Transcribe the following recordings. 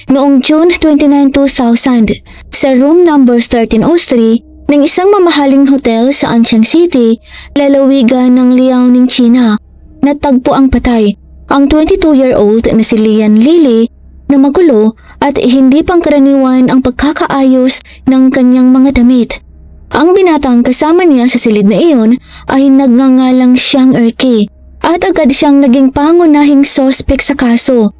noong June 29, 2000 sa room number 1303 ng isang mamahaling hotel sa Anqiang City, lalawigan ng Liaoning, China. Natagpo ang patay, ang 22-year-old na si Lian Lily na magulo at hindi pangkaraniwan ang pagkakaayos ng kanyang mga damit. Ang binatang kasama niya sa silid na iyon ay nagngangalang Xiang Erke at agad siyang naging pangunahing sospek sa kaso.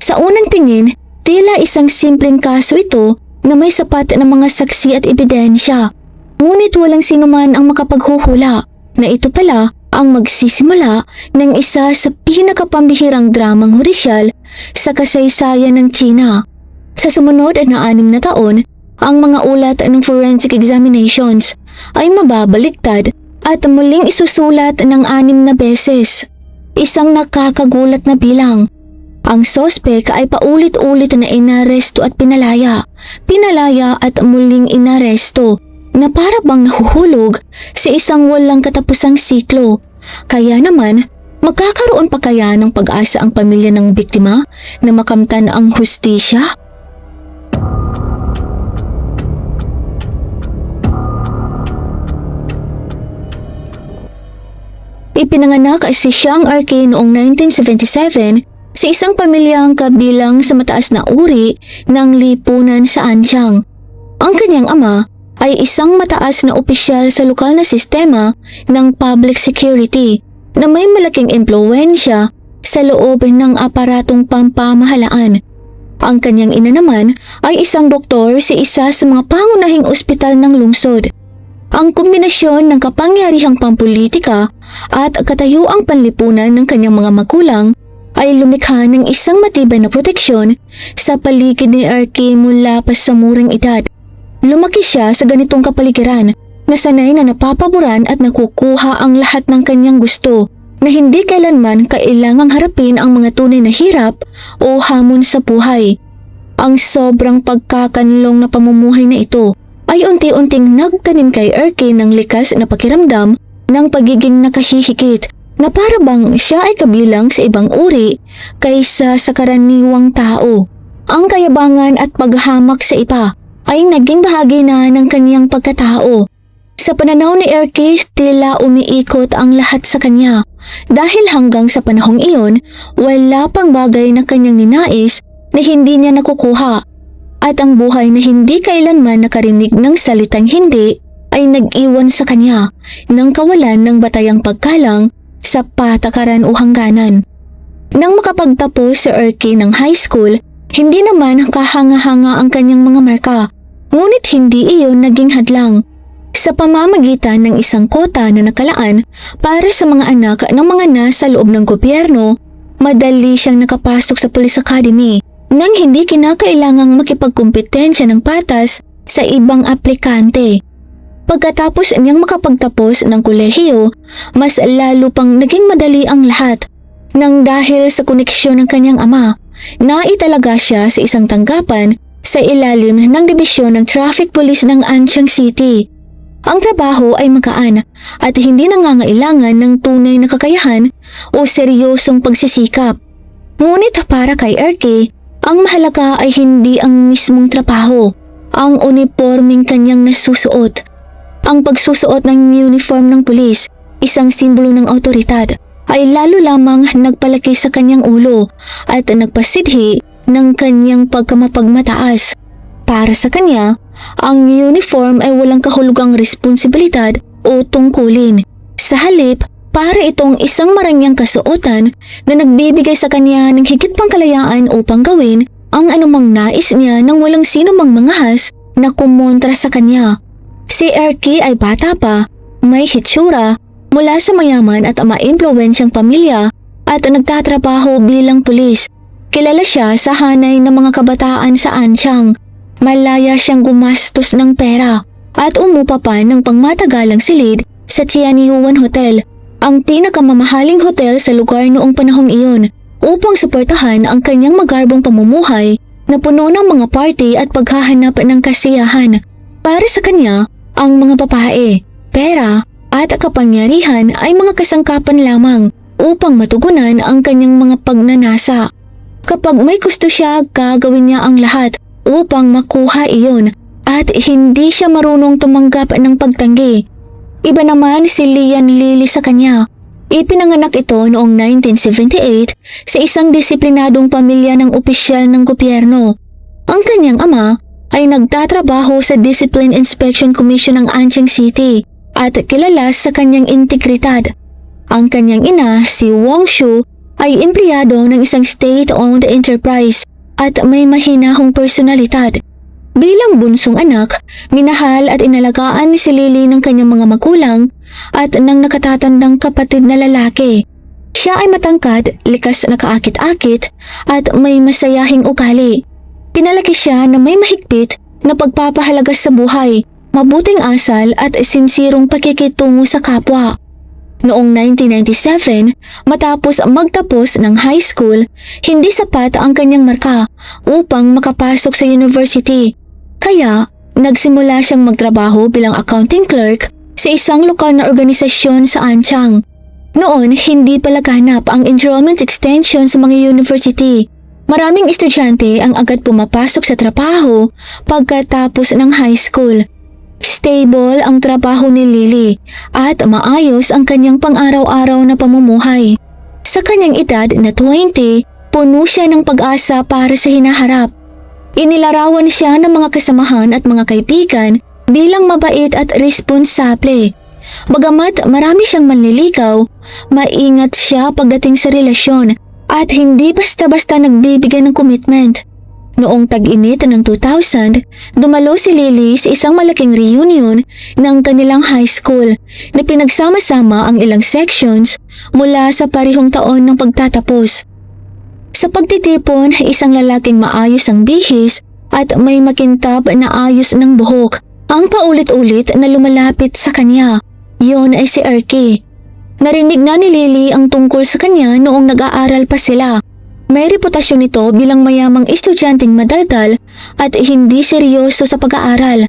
Sa unang tingin, tila isang simpleng kaso ito na may sapat na mga saksi at ebidensya. Ngunit walang sinuman ang makapaghuhula na ito pala ang magsisimula ng isa sa pinakapambihirang dramang hudisyal sa kasaysayan ng China. Sa sumunod na 6 na taon, ang mga ulat ng forensic examinations ay mababaliktad at muling isusulat ng 6 na beses. Isang nakakagulat na bilang. Ang sospek ay paulit-ulit na inaresto at pinalaya at muling inaresto na para bang nahuhulog sa isang walang katapusang siklo. Kaya naman, magkakaroon pa kaya ng pag-asa ang pamilya ng biktima na makamtan ang hustisya? Ipinanganak si Xiang Erke noong 1977 sa isang pamilyang kabilang sa mataas na uri ng lipunan sa Anqiang. Ang kanyang ama ay isang mataas na opisyal sa lokal na sistema ng public security na may malaking impluwensya sa loob ng aparatong pampamahalaan. Ang kanyang ina naman ay isang doktor sa isa sa mga pangunahing ospital ng lungsod. Ang kombinasyon ng kapangyarihang pampulitika at katayuang panlipunan ng kanyang mga magulang ay lumikha ng isang matibay na proteksyon sa paligid ni Erke mula pa sa murang edad. Lumaki siya sa ganitong kapaligiran na sanay na napapaboran at nakukuha ang lahat ng kanyang gusto na hindi kailanman kailangang harapin ang mga tunay na hirap o hamon sa buhay. Ang sobrang pagkakanlong na pamumuhay na ito ay unti-unting nagtanim kay Erke ng likas na pakiramdam ng pagiging nakahihikit na para bang siya ay kabilang sa ibang uri kaysa sa karaniwang tao. Ang kayabangan at paghamak sa iba ay naging bahagi na ng kanyang pagkatao. Sa pananaw ni Erke, tila umiikot ang lahat sa kanya dahil hanggang sa panahong iyon, wala pang bagay na kanyang ninais na hindi niya nakukuha. At ang buhay na hindi kailanman nakarinig ng salitang hindi ay nag-iwan sa kanya ng kawalan ng batayang pagkalang sa patakaran o hangganan. Nang makapagtapos si Erke ng high school, hindi naman kahanga-hanga ang kanyang mga marka. Ngunit hindi iyon naging hadlang. Sa pamamagitan ng isang kota na nakalaan para sa mga anak ng mga nasa loob ng gobyerno, madali siyang nakapasok sa Police Academy nang hindi kinakailangang makipagkumpetensya ng patas sa ibang aplikante. Pagkatapos niyang makapagtapos ng kolehiyo, mas lalo pang naging madali ang lahat. Nang dahil sa koneksyon ng kanyang ama, naitalaga siya sa isang tanggapan sa ilalim ng dibisyon ng traffic police ng Anqiang City. Ang trabaho ay magaan at hindi nangangailangan ng tunay na kakayahan o seryosong pagsisikap. Ngunit para kay Erke, ang mahalaga ay hindi ang mismong trabaho, ang uniforming kanyang nasusuot. Ang pagsusuot ng uniform ng pulis, isang simbolo ng awtoridad, ay lalo lamang nagpalaki sa kanyang ulo at nagpasidhi ng kanyang pagkamapagmataas. Para sa kanya, ang uniform ay walang kahulugang responsibilidad o tungkulin. Sa halip, para itong isang marangyang kasuotan na nagbibigay sa kanya ng higit pang kalayaan upang gawin ang anumang nais niya nang walang sinumang mangahas na kumontra sa kanya. Si Erke ay bata pa, may hitsura, mula sa mayaman at maimpluwensyang pamilya at nagtatrabaho bilang pulis. Kilala siya sa hanay ng mga kabataan sa Anqiang. Malaya siyang gumastos ng pera at umupa pa ng pangmatagalang silid sa Tianyuan Hotel, ang pinakamamahaling hotel sa lugar noong panahong iyon, upang suportahan ang kanyang magarbong pamumuhay na puno ng mga party at paghahanap ng kasiyahan. Para sa kanya, ang mga babae, pera at kapangyarihan ay mga kasangkapan lamang upang matugunan ang kanyang mga pagnanasa. Kapag may gusto siya, gagawin niya ang lahat upang makuha iyon at hindi siya marunong tumanggap ng pagtanggi. Iba naman si Lian Lily sa kanya. Ipinanganak ito noong 1978 sa isang disiplinadong pamilya ng opisyal ng gobyerno. Ang kanyang ama ay nagtatrabaho sa Discipline Inspection Commission ng Anqing City at kilala sa kanyang integridad. Ang kanyang ina, si Wang Shu, ay empleyado ng isang state-owned enterprise at may mahinahong personalidad. Bilang bunsong anak, minahal at inalagaan si Lily ng kanyang mga magulang at ng nakatatandang kapatid na lalaki. Siya ay matangkad, likas na kaakit-akit at may masayahing ugali. Pinalaki siya na may mahigpit na pagpapahalaga sa buhay, mabuting asal at sinsirong pakikitungo sa kapwa. Noong 1997, matapos magtapos ng high school, hindi sapat ang kanyang marka upang makapasok sa university. Kaya, nagsimula siyang magtrabaho bilang accounting clerk sa isang lokal na organisasyon sa Anqiang. Noon, hindi pa laganap ang enrollment extension sa mga university. Maraming estudyante ang agad pumapasok sa trabaho pagkatapos ng high school. Stable ang trabaho ni Lily at maayos ang kanyang pang-araw-araw na pamumuhay. Sa kanyang edad na 20, puno siya ng pag-asa para sa hinaharap. Inilarawan siya ng mga kasamahan at mga kaibigan bilang mabait at responsable. Bagamat marami siyang manliligaw, maingat siya pagdating sa relasyon at hindi basta-basta nagbibigay ng commitment. Noong tag-init ng 2000, dumalo si Lily sa isang malaking reunion ng kanilang high school na pinagsama-sama ang ilang sections mula sa parehong taon ng pagtatapos. Sa pagtitipon, isang lalaking maayos ang bihis at may makintab na ayos ng buhok ang paulit-ulit na lumalapit sa kanya. Yon ay si Erky. Narinig na ni Lily ang tungkol sa kanya noong nag-aaral pa sila. May reputasyon nito bilang mayamang estudyanteng madaldal at hindi seryoso sa pag-aaral.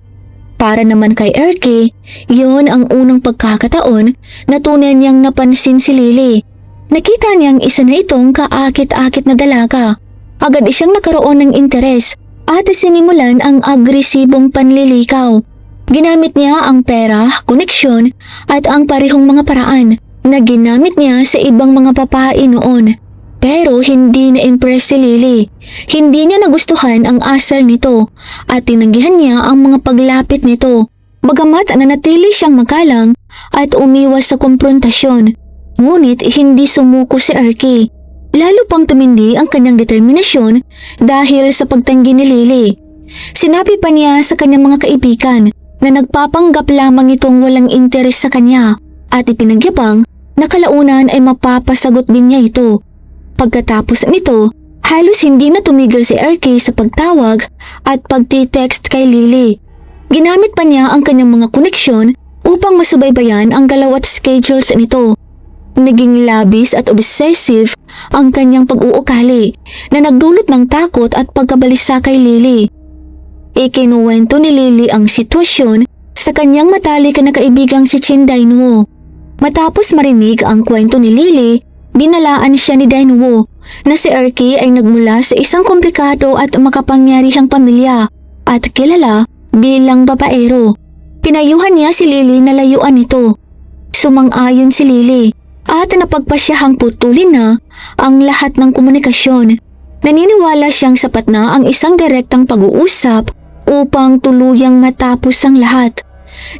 Para naman kay Erky, yon ang unang pagkakataon na tunay niyang napansin si Lily. Nakita niyang isa na itong kaakit-akit na dalaga. Agad siyang nakaroon ng interes at sinimulan ang agresibong panlilikaw. Ginamit niya ang pera, koneksyon at ang parehong mga paraan na ginamit niya sa ibang mga babae noon. Pero hindi na-impress si Lily. Hindi niya nagustuhan ang asal nito at tinanggihan niya ang mga paglapit nito. Bagamat nanatili siyang magalang at umiwas sa komprontasyon. Ngunit hindi sumuko si Erky. Lalo pang tumindi ang kanyang determinasyon dahil sa pagtanggi ni Lily. Sinabi pa niya sa kanyang mga kaibigan na nagpapanggap lamang itong walang interes sa kanya at ipinagyabang na kalaunan ay mapapasagot din niya ito. Pagkatapos nito, halos hindi na tumigil si Erky sa pagtawag at pagtitext kay Lily. Ginamit pa niya ang kanyang mga koneksyon upang masubaybayan ang galaw at schedules nito. Naging labis at obsessive ang kanyang pag-uukali na nagdulot ng takot at pagkabalisa kay Lily. Ikinuwento ni Lily ang sitwasyon sa kanyang matalik na kaibigang si Chin Dainwo. Matapos marinig ang kwento ni Lily, binalaan siya ni Dainwo na si Erky ay nagmula sa isang komplikado at makapangyarihang pamilya at kilala bilang babaero. Pinayuhan niya si Lily na layuan ito. Sumang-ayon si Lily at napagpasyahang putulin na ang lahat ng komunikasyon. Naniniwala siyang sapat na ang isang direktang pag-uusap upang tuluyang matapos ang lahat.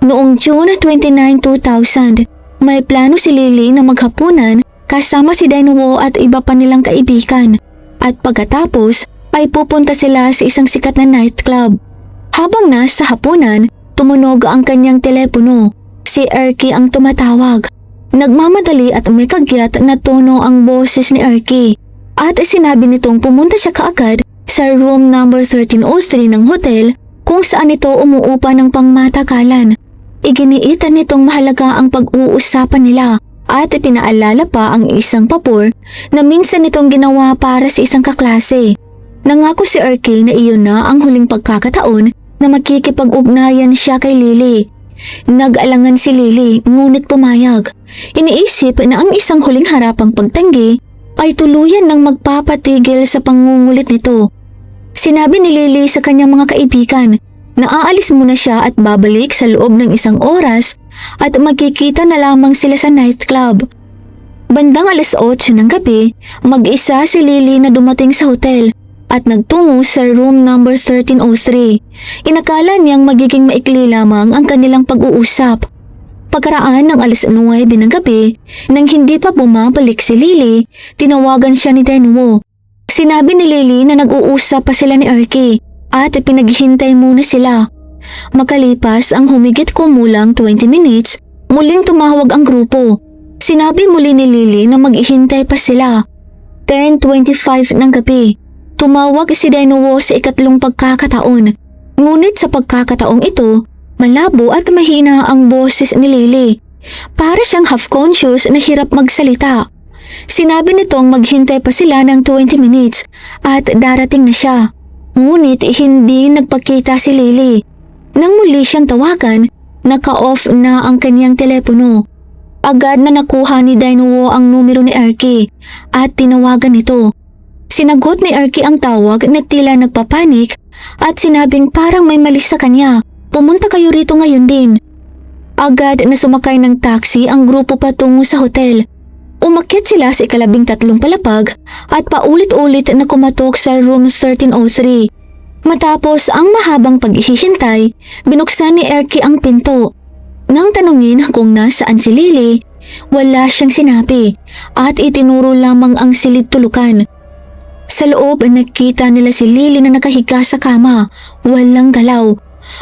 Noong June 29, 2000, may plano si Lily na maghapunan kasama si Dainwo at iba pa nilang kaibigan at pagkatapos ay pupunta sila sa isang sikat na nightclub. Habang nasa hapunan, tumunog ang kanyang telepono. Si Erky ang tumatawag. Nagmamadali at may kagyat na tono ang boses ni Erky at sinabi nitong pumunta siya kaagad sa room number 1303 ng hotel kung saan ito umuupa ng pangmatagalan. Iginiitan nitong mahalaga ang pag-uusapan nila at pinaalala pa ang isang papor na minsan nitong ginawa para sa isang kaklase. Nangako si Erky na iyon na ang huling pagkakataon na makikipag-ugnayan siya kay Lily. Nag-alangan si Lily ngunit pumayag. Iniisip na ang isang huling harapang pagtanggi ay tuluyan ng magpapatigil sa pangungulit nito. Sinabi ni Lily sa kanyang mga kaibigan na aalis muna siya at babalik sa loob ng 1 oras at magkikita na lamang sila sa nightclub. Bandang 8:00 ng gabi, mag-isa si Lily na dumating sa hotel at nagtungo sa room number 1303. Inakala niyang magiging maikli lamang ang kanilang pag-uusap. Pagkaraan ng 9:00 ng gabi, nang hindi pa bumabalik si Lily, tinawagan siya ni Dainwo. Sinabi ni Lily na nag-uusap pa sila ni Erky at pinaghihintay muna sila. Makalipas ang humigit kumulang 20 minutes, muling tumawag ang grupo. Sinabi muli ni Lily na maghihintay pa sila. 10:25 ng gabi, tumawag si Dainwo sa ikatlong pagkakataon. Ngunit sa pagkakataong ito, malabo at mahina ang boses ni Lily. Para siyang half-conscious na hirap magsalita. Sinabi nitong maghintay pa sila ng 20 minutes at darating na siya. Ngunit hindi nagpakita si Lily. Nang muli siyang tawagan, naka-off na ang kanyang telepono. Agad na nakuha ni Dainwo ang numero ni Erky at tinawagan ito. Sinagot ni Erky ang tawag na tila nagpapanik at sinabing parang may mali sa kanya. Pumunta kayo rito ngayon din. Agad na sumakay ng taxi ang grupo patungo sa hotel. Umakyat sila sa 13 palapag at paulit-ulit na kumatok sa room 1303. Matapos ang mahabang paghihintay, binuksan ni Erky ang pinto. Nang tanungin kung nasaan si Lily, wala siyang sinabi at itinuro lamang ang silid tulukan. Sa loob, nakita nila si Lily na nakahiga sa kama, walang galaw.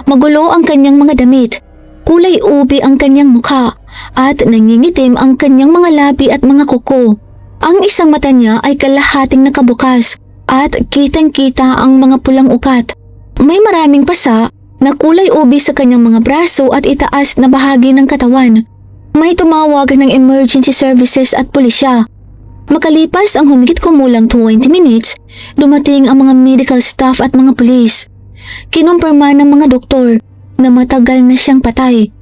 Magulo ang kanyang mga damit, kulay ubi ang kanyang mukha at nangingitim ang kanyang mga labi at mga kuko. Ang isang mata niya ay kalahating nakabukas at kitang-kita ang mga pulang ukat. May maraming pasa na kulay ubi sa kanyang mga braso at itaas na bahagi ng katawan. May tumawag ng emergency services at pulisya. Makalipas ang humigit kumulang 20 minutes, dumating ang mga medical staff at mga pulis. Kinumpirma ng mga doktor na matagal na siyang patay.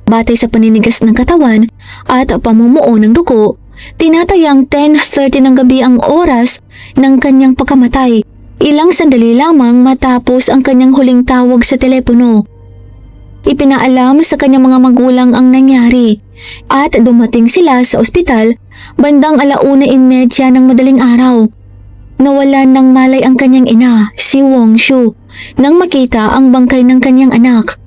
Batay sa paninigas ng katawan at pamumuo ng dugo, tinatayang 10:30 ng gabi ang oras ng kanyang pagkamatay. Ilang sandali lamang matapos ang kanyang huling tawag sa telepono. Ipinaalam sa kanyang mga magulang ang nangyari at dumating sila sa ospital bandang 1:30 ng madaling araw. Nawalan ng malay ang kanyang ina, si Wong Shu, nang makita ang bangkay ng kanyang anak.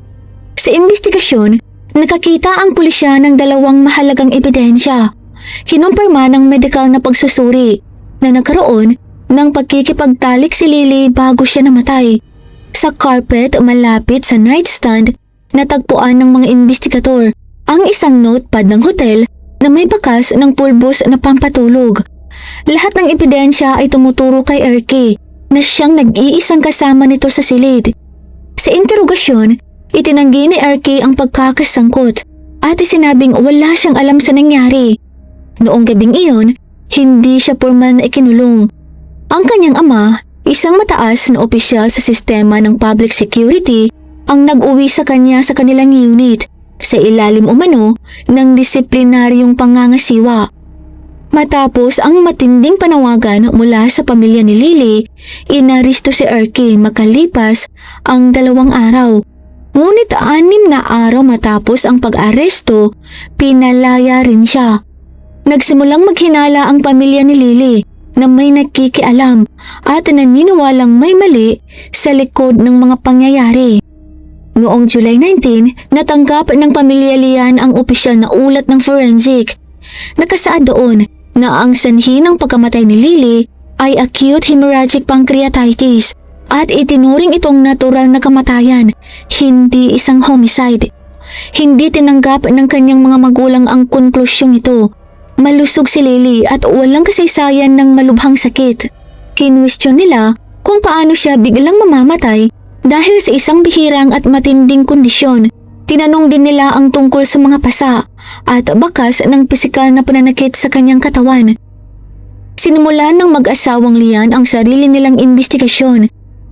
Sa imbestigasyon, nakakita ang pulisya ng 2 mahalagang ebidensya. Kinumpirma ng medical na pagsusuri na nagkaroon ng pagkikipagtalik si Lily bago siya namatay. Sa carpet malapit sa nightstand, natagpuan ng mga investigador ang isang notepad ng hotel na may bakas ng pulbos na pampatulog. Lahat ng ebidensya ay tumuturo kay Erky na siyang nag-iisang kasama nito sa silid. Sa interogasyon, itinanggi ni Erky ang pagkakasangkot at isinabing wala siyang alam sa nangyari. Noong gabing iyon, hindi siya formal na ikinulong. Ang kanyang ama, isang mataas na opisyal sa sistema ng public security, ang nag-uwi sa kanya sa kanilang unit sa ilalim umano ng disiplinaryong pangangasiwa. Matapos ang matinding panawagan mula sa pamilya ni Lily, inaristo si Erky makalipas ang 2 araw. Ngunit 6 na araw matapos ang pag-aresto, pinalaya rin siya. Nagsimulang maghinala ang pamilya ni Lily na may nakikialam at naniniwalang may mali sa likod ng mga pangyayari. Noong July 19, natanggap ng pamilya Lian ang opisyal na ulat ng forensic. Nakasaad doon na ang sanhi ng pagkamatay ni Lily ay acute hemorrhagic pancreatitis at itinuring itong natural na kamatayan, hindi isang homicide. Hindi tinanggap ng kanyang mga magulang ang konklusyong ito. Malusog si Lily at walang kasaysayan ng malubhang sakit. Kinwestiyon nila kung paano siya biglang mamamatay dahil sa isang bihirang at matinding kondisyon. Tinanong din nila ang tungkol sa mga pasa at bakas ng pisikal na pananakit sa kanyang katawan. Sinimulan ng mag-asawang Lian ang sarili nilang investigasyon.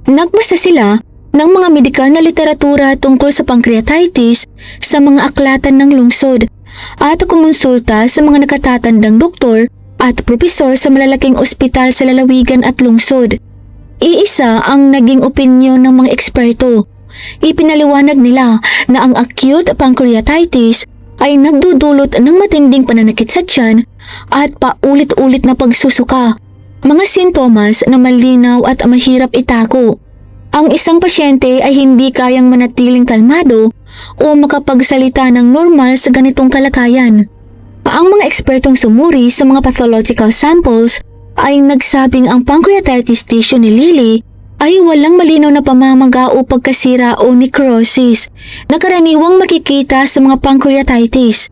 Nagbasa sila ng mga medikal na literatura tungkol sa pancreatitis sa mga aklatan ng lungsod at kumonsulta sa mga nakatatandang doktor at propesor sa malalaking ospital sa lalawigan at lungsod. Iisa ang naging opinyon ng mga eksperto. Ipinaliwanag nila na ang acute pancreatitis ay nagdudulot ng matinding pananakit sa tiyan at paulit-ulit na pagsusuka, mga sintomas na malinaw at mahirap itako. Ang isang pasyente ay hindi kayang manatiling kalmado o makapagsalita ng normal sa ganitong kalagayan. Ang mga ekspertong sumuri sa mga pathological samples ay nagsabing ang pancreatitis tissue ni Lily ay walang malinaw na pamamaga o pagkasira o necrosis na karaniwang makikita sa mga pancreatitis.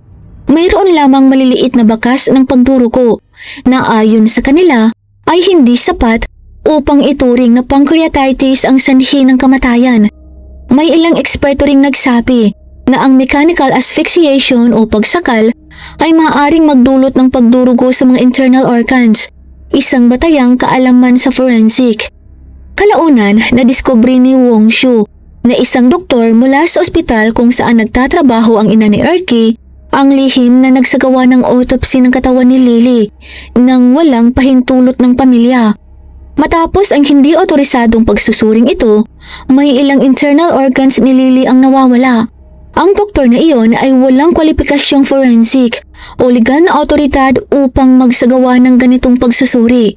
Mayroon lamang maliliit na bakas ng pagdurugo na ayon sa kanila ay hindi sapat upang ituring na pancreatitis ang sanhi ng kamatayan. May ilang eksperto ring nagsabi na ang mechanical asphyxiation o pagsakal ay maaaring magdulot ng pagdurugo sa mga internal organs, isang batayang kaalaman sa forensic. Kalaunan, nadiskubre ni Wong Shu na isang doktor mula sa ospital kung saan nagtatrabaho ang ina ni Erky ang lihim na nagsagawa ng autopsy ng katawan ni Lily nang walang pahintulot ng pamilya. Matapos ang hindi otorisadong pagsusuring ito, may ilang internal organs ni Lily ang nawawala. Ang doktor na iyon ay walang kwalipikasyong forensic o legal na otoridad upang magsagawa ng ganitong pagsusuri.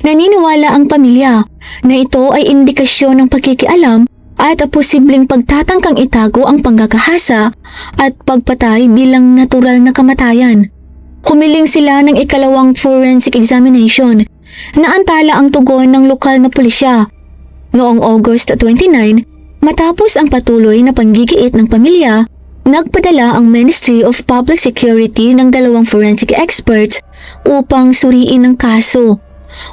Naniniwala ang pamilya na ito ay indikasyon ng pagkikialam at posibleng pagtatangkang itago ang panggagahasa at pagpatay bilang natural na kamatayan. Humiling sila ng ikalawang forensic examination na antala ang tugon ng lokal na pulisya. Noong August 29, matapos ang patuloy na panggigiit ng pamilya, nagpadala ang Ministry of Public Security ng dalawang forensic experts upang suriin ang kaso.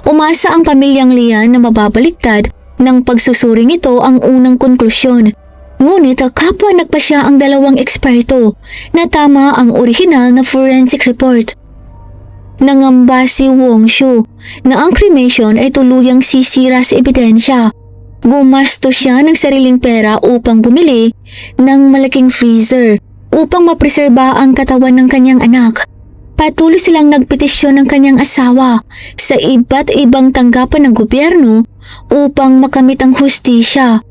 Umasa ang pamilyang Lian na mababaliktad ng pagsusuring ito ang unang konklusyon. Ngunit kapwa nagpasya ang dalawang eksperto na tama ang orihinal na forensic report. Nangamba si Wong Shu na ang cremation ay tuluyang sisira sa ebidensya. Gumastos siya ng sariling pera upang bumili ng malaking freezer upang mapreserba ang katawan ng kanyang anak. Patuloy silang nagpetisyon ng kanyang asawa sa iba't ibang tanggapan ng gobyerno upang makamit ang hustisya.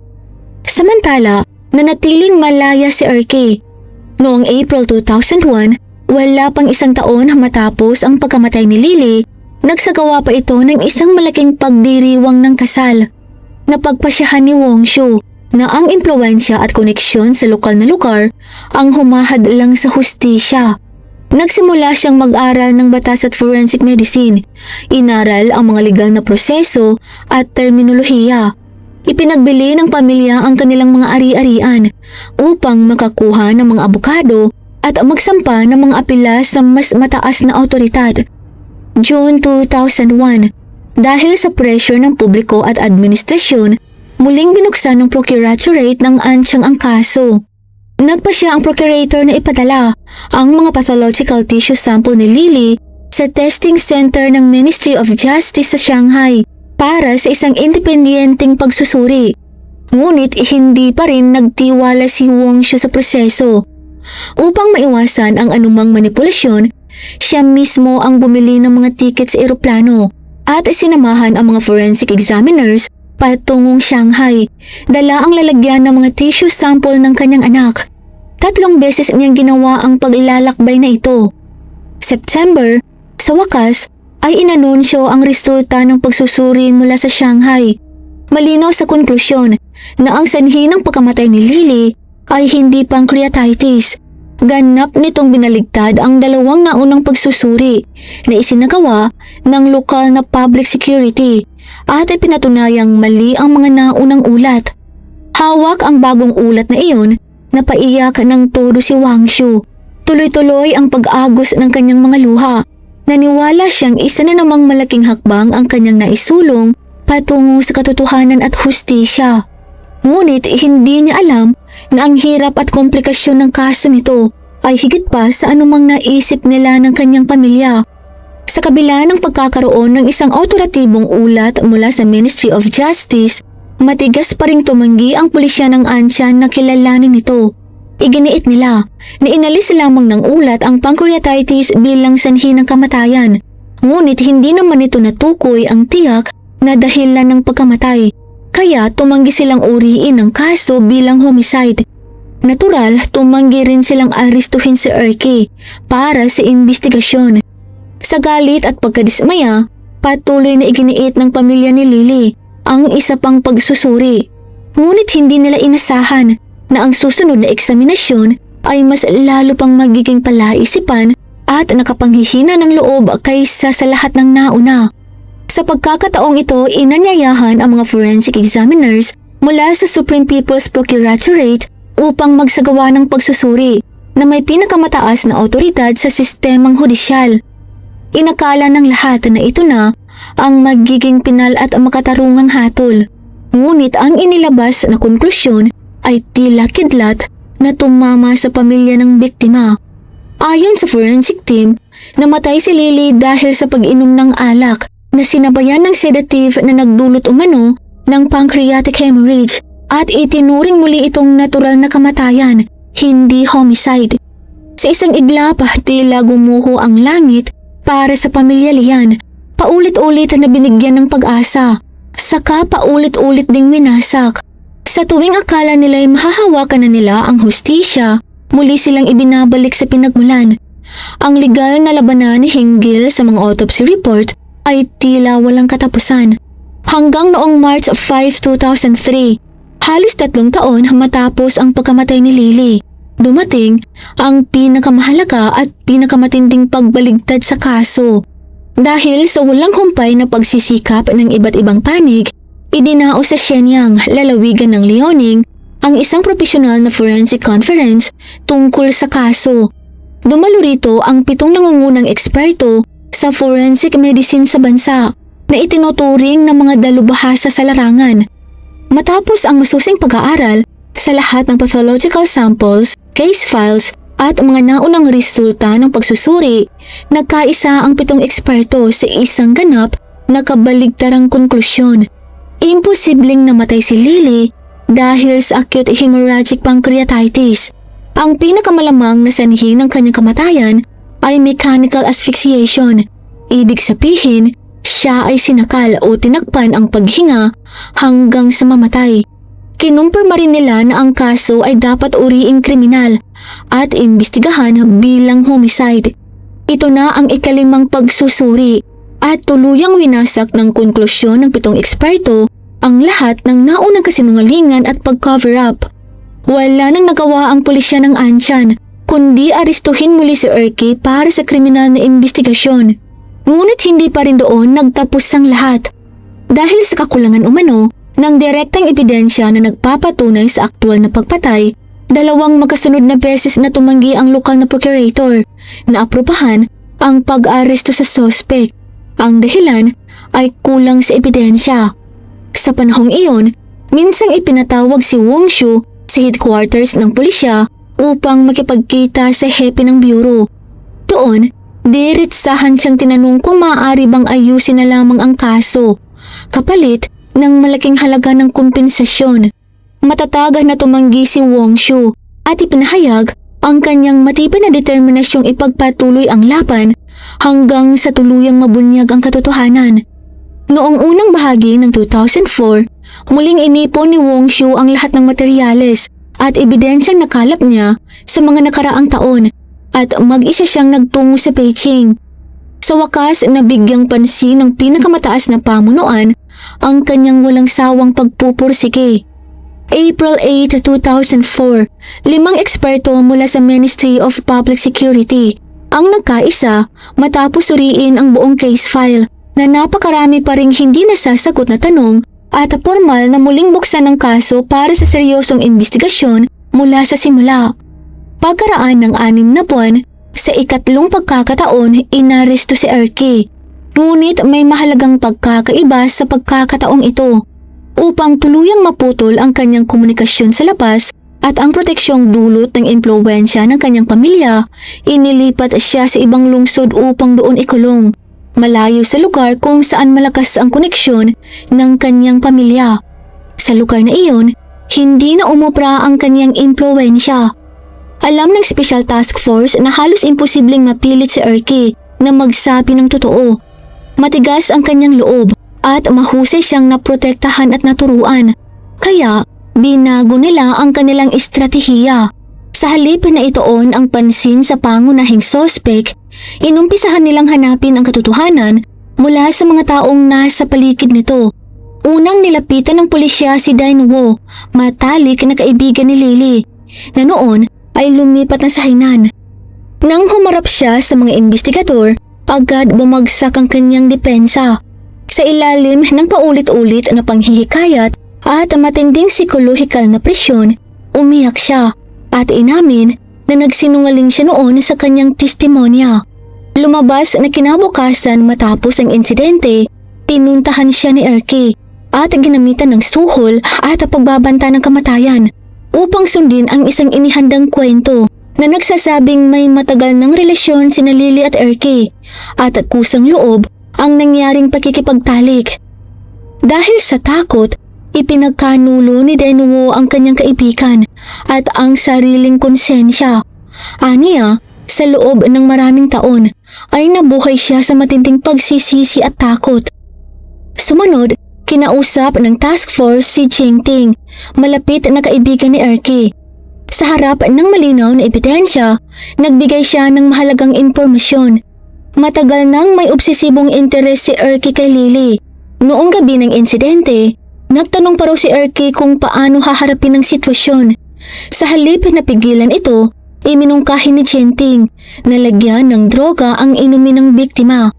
Samantala, nanatiling malaya si Erky. Noong April 2001, wala pang isang taon matapos ang pagkamatay ni Lily, nagsagawa pa ito ng isang malaking pagdiriwang ng kasal. Napagpasyahan ni Wong Shu na ang impluwensya at koneksyon sa lokal na lugar ang humahad lang sa hustisya. Nagsimula siyang mag-aral ng batas at forensic medicine. Inaral ang mga legal na proseso at terminolohiya. Ipinagbili ng pamilya ang kanilang mga ari-arian upang makakuha ng mga abogado at magsampa ng mga apela sa mas mataas na awtoridad. June 2001, dahil sa pressure ng publiko at administrasyon, muling binuksan ng procuratorate ng Ansiang ang kaso. Nagpasya ang procurator na ipadala ang mga pathological tissue sample ni Lily sa testing center ng Ministry of Justice sa Shanghai para sa isang independenteng pagsusuri. Ngunit hindi pa rin nagtiwala si Wong Shu sa proseso. Upang maiwasan ang anumang manipulasyon, siya mismo ang bumili ng mga tiket sa eroplano at sinamahan ang mga forensic examiners patungong Shanghai. Dala ang lalagyan ng mga tissue sample ng kanyang anak. 3 beses niyang ginawa ang paglalakbay na ito. September, sa wakas, ay inanunsyo ang resulta ng pagsusuri mula sa Shanghai. Malinaw sa konklusyon na ang sanhi ng pagkamatay ni Lily ay hindi pancreatitis. Ganap nitong binaligtad ang dalawang naunang pagsusuri na isinagawa ng lokal na public security at ipinatunayang mali ang mga naunang ulat. Hawak ang bagong ulat na iyon na paiyak ng todo si Wang Shu. Tuloy-tuloy ang pag-agos ng kanyang mga luha. Naniwala siyang isa na namang malaking hakbang ang kanyang naisulong patungo sa katotohanan at hustisya. Ngunit hindi niya alam na ang hirap at komplikasyon ng kaso nito ay higit pa sa anumang naisip nila ng kanyang pamilya. Sa kabila ng pagkakaroon ng isang autoratibong ulat mula sa Ministry of Justice, matigas pa ring tumanggi ang pulisya ng Ansiang na kilalanin nito. Iginiit nila na inalis lamang ng ulat ang pancreatitis bilang sanhi ng kamatayan Ngunit hindi naman ito natukoy ang tiyak na dahilan ng pagkamatay, kaya tumanggi silang uriin ang kaso bilang homicide. Natural, tumanggi rin silang aristuhin si Erky para sa investigasyon. Sa galit at pagkadismaya, patuloy na iginiit ng pamilya ni Lily ang isa pang pagsusuri. Ngunit hindi nila inasahan na ang susunod na eksaminasyon ay mas lalo pang magiging palaisipan at nakapanghihina ng loob kaysa sa lahat ng nauna. Sa pagkakataong ito, inanyayahan ang mga forensic examiners mula sa Supreme People's Procuratorate upang magsagawa ng pagsusuri na may pinakamataas na otoridad sa sistemang hudisyal. Inakala ng lahat na ito na ang magiging pinal at makatarungang hatol. Ngunit ang inilabas na konklusyon ay tila kidlat na tumama sa pamilya ng biktima. Ayon sa forensic team, namatay si Lily dahil sa pag-inom ng alak na sinabayan ng sedative na nagdulot umano ng pancreatic hemorrhage at itinuring muli itong natural na kamatayan, hindi homicide. Sa isang iglap, tila gumuho ang langit para sa pamilya Lian. Paulit-ulit na binigyan ng pag-asa, saka paulit-ulit ding winasak. Sa tuwing akala nila'y mahahawakan na nila ang hustisya, muli silang ibinabalik sa pinagmulan. Ang legal na labanan hinggil sa mga autopsy report ay tila walang katapusan. Hanggang noong March 5, 2003, halos 3 taon matapos ang pagkamatay ni Lily, dumating ang pinakamahalaga at pinakamatinding pagbaligtad sa kaso. Dahil sa walang humpay na pagsisikap ng iba't ibang panig, idinao sa Shenyang, lalawigan ng Liaoning, ang isang profesional na forensic conference tungkol sa kaso. Dumalo rito ang 7 nangungunang eksperto sa forensic medicine sa bansa na itinuturing ng mga dalubhasa sa larangan. Matapos ang masusing pag-aaral sa lahat ng pathological samples, case files at mga naunang resulta ng pagsusuri, nagkaisa ang 7 eksperto sa isang ganap na kabaligtarang konklusyon. Imposibleng namatay si Lily dahil sa acute hemorrhagic pancreatitis. Ang pinakamalamang na sanhi ng kanyang kamatayan ay mechanical asphyxiation. Ibig sabihin, siya ay sinakal o tinakpan ang paghinga hanggang sa mamatay. Kinumpirma rin nila na ang kaso ay dapat uriing kriminal at imbestigahan bilang homicide. Ito na ang ika-5 pagsusuri at tuluyang winasak ng konklusyon ng 7 eksperto ang lahat ng naunang kasinungalingan at pag-cover up. Wala nang nagawa ang pulisya ng Anshan kundi aristuhin muli si Erky para sa kriminal na investigasyon. Ngunit hindi pa rin doon nagtapos ang lahat. Dahil sa kakulangan umano ng direktang ebidensya na nagpapatunay sa aktual na pagpatay, 2 magkasunod na beses na tumanggi ang lokal na procurator na aprubahan ang pag-aresto sa suspect. Ang dahilan ay kulang sa ebidensya. Sa panahong iyon, minsang ipinatawag si Wong Shu sa headquarters ng pulisya upang makipagkita sa hepe ng bureau. Doon, diretsahan siyang tinanong kung maaari bang ayusin na lamang ang kaso, kapalit ng malaking halaga ng kompensasyon. Matatag na tumanggi si Wong Shu at ipinahayag ang kanyang matibay na determinasyong ipagpatuloy ang laban hanggang sa tuluyang mabunyag ang katotohanan. Noong unang bahagi ng 2004, muling inipon ni Wong Shu ang lahat ng materyales at ebidensyang nakalap niya sa mga nakaraang taon at mag-isa siyang nagtungo sa Beijing. Sa wakas, nabigyang pansin ng pinakamataas na pamunuan ang kanyang walang sawang pagpupursige. April 8, 2004, 5 eksperto mula sa Ministry of Public Security ang nagkaisa matapos suriin ang buong case file na napakarami pa ring hindi nasasagot na tanong at formal na muling buksan ng kaso para sa seryosong investigasyon mula sa simula. Pagkaraan ng 6 na buwan, sa ikatlong pagkakataon inaresto si Erky. Ngunit may mahalagang pagkakaiba sa pagkakataong ito. Upang tuluyang maputol ang kanyang komunikasyon sa labas at ang proteksyong dulot ng impluwensya ng kanyang pamilya, inilipat siya sa ibang lungsod upang doon ikulong, malayo sa lugar kung saan malakas ang koneksyon ng kanyang pamilya. Sa lugar na iyon, hindi na umubra ang kanyang impluwensya. Alam ng Special Task Force na halos imposibleng mapilit si Erky na magsabi ng totoo Matigas ang kanyang loob at mahusay siyang naprotektahan at naturuan. Kaya binago nila ang kanilang estratehiya. Sa halip na ituon ang pansin sa pangunahing sospek, inumpisahan nilang hanapin ang katotohanan mula sa mga taong nasa paligid nito. Unang nilapitan ng pulisya si Dine Wo, matalik na kaibigan ni Lily, na noon ay lumipat na sa Hainan. Nang humarap siya sa mga investigador, agad bumagsak ang kanyang depensa. Sa ilalim ng paulit-ulit na panghihikayat at matinding psikolohikal na presyon, umiyak siya at inamin na nagsinungaling siya noon sa kanyang testimonya. Lumabas na kinabukasan matapos ang insidente, pinuntahan siya ni Erky at ginamitan ng suhol at pagbabanta ng kamatayan upang sundin ang isang inihandang kwento na nagsasabing may matagal ng relasyon sina Lily at Erky at kusang loob ang nangyaring pakikipagtalik. Dahil sa takot, ipinagkanulo ni Dine Wo ang kanyang kaibigan at ang sariling konsensya. Aniya, sa loob ng maraming taon ay nabuhay siya sa matinding pagsisisi at takot. Sumunod, kinausap ng task force si Jingting, malapit na kaibigan ni Erky. Sa harap ng malinaw na ebidensya, nagbigay siya ng mahalagang impormasyon. Matagal nang may obsesibong interes si Erky kay Lily. Noong gabi ng insidente, nagtanong pa raw si Erky kung paano haharapin ang sitwasyon. Sa halip na pigilan ito, iminungkahi ni Jingting na lagyan ng droga ang inumin ng biktima.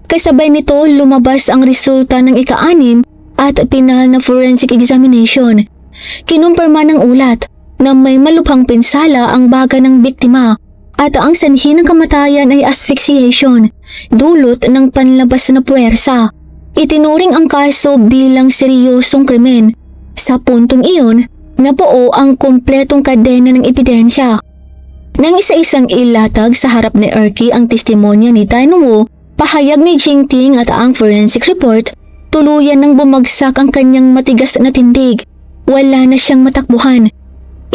Kasabay nito lumabas ang resulta ng ika-6 at pinal na forensic examination. Kinumpirma ng ulat na may malubhang pinsala ang baga ng biktima at ang sanhi ng kamatayan ay asphyxiation, dulot ng panlabas na puwersa. Itinuring ang kaso bilang seryosong krimen. Sa puntong iyon, nabuo ang kumpletong kadena ng ebidensya. Nang isa-isang ilatag sa harap ni Erky ang testimonya ni Dine Wo, pahayag ni Jingting at ang forensic report, tuluyan nang bumagsak ang kanyang matigas na tindig. Wala na siyang matakbuhan.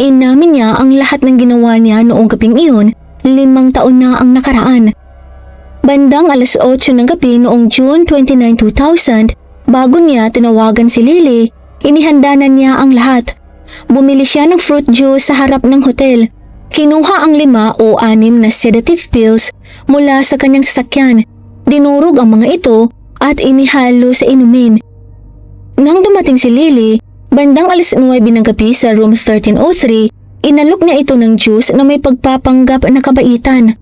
Inamin niya ang lahat ng ginawa niya noong gabing iyon, 5 taon na ang nakaraan. Bandang 8:00 ng gabi noong June 29, 2000, bago niya tinawagan si Lily, inihanda na niya ang lahat. Bumili siya ng fruit juice sa harap ng hotel. Kinuha ang 5 o 6 na sedative pills mula sa kanyang sasakyan. Dinurog ang mga ito at inihalo sa inumin. Nang dumating si Lily, bandang 9:00 ng gabi sa room 1303, inalok niya ito ng juice na may pagpapanggap na kabaitan.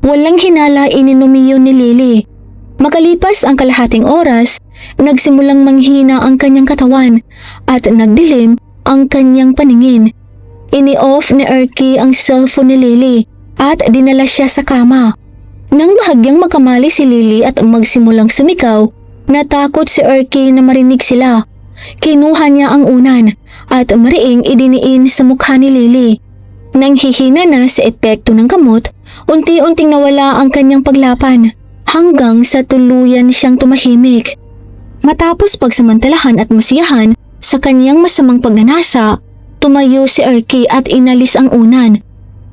Walang hinala ininom iyon ni Lily. Makalipas ang kalahating oras, nagsimulang manghina ang kanyang katawan at nagdilim ang kanyang paningin. Ini-off ni Erky ang cellphone ni Lily at dinala siya sa kama. Nang bahagyang makamali si Lily at magsimulang sumigaw, natakot si Erky na marinig sila. Kinuha niya ang unan at mariing idiniin sa mukha ni Lily. Nang hihina na sa epekto ng gamot, unti-unting nawala ang kanyang paglapan hanggang sa tuluyan siyang tumahimik. Matapos pagsamantalahan at masiyahan sa kanyang masamang pagnanasa, tumayo si Erky at inalis ang unan.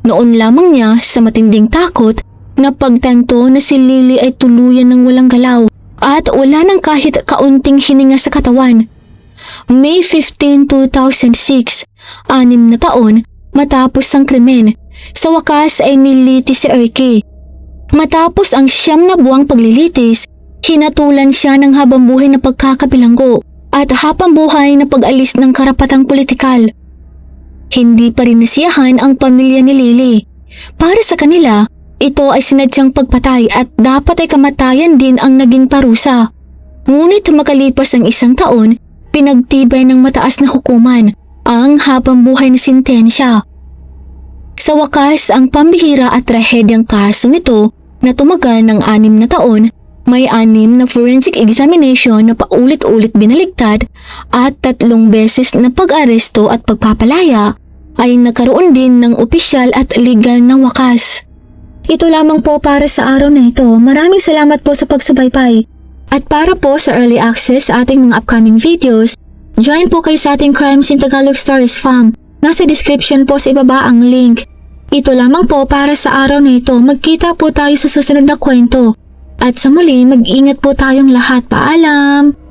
Noon lamang niya sa matinding takot napagtanto na si Lily ay tuluyan ng walang galaw at wala nang kahit kaunting hininga sa katawan. May 15, 2006, 6 na taon matapos ang krimen, sa wakas ay nilitis si Erky. Matapos ang 9 na buwang paglilitis, hinatulan siya ng habambuhay na pagkakabilanggo at hapambuhay na pag-alis ng karapatang politikal. Hindi pa rin nasiyahan ang pamilya ni Lily. Para sa kanila, ito ay sinadyang pagpatay at dapat ay kamatayan din ang naging parusa. Ngunit makalipas ang 1 taon, pinagtibay ng mataas na hukuman ang habambuhay na sintensya. Sa wakas, ang pambihira at trahedyang kaso nito na tumagal ng 6 na taon, may 6 na forensic examination na paulit-ulit binaligtad at 3 beses na pag-aresto at pagpapalaya, ay nagkaroon din ng opisyal at legal na wakas. Ito lamang po para sa araw na ito. Maraming salamat po sa pagsubaybay. At para po sa early access sa ating mga upcoming videos, join po kayo sa ating Crimes in Tagalog Stories Fam. Nasa description po sa ibaba ang link. Ito lamang po para sa araw na ito. Magkita po tayo sa susunod na kwento. At sa muli, mag-ingat po tayong lahat. Paalam!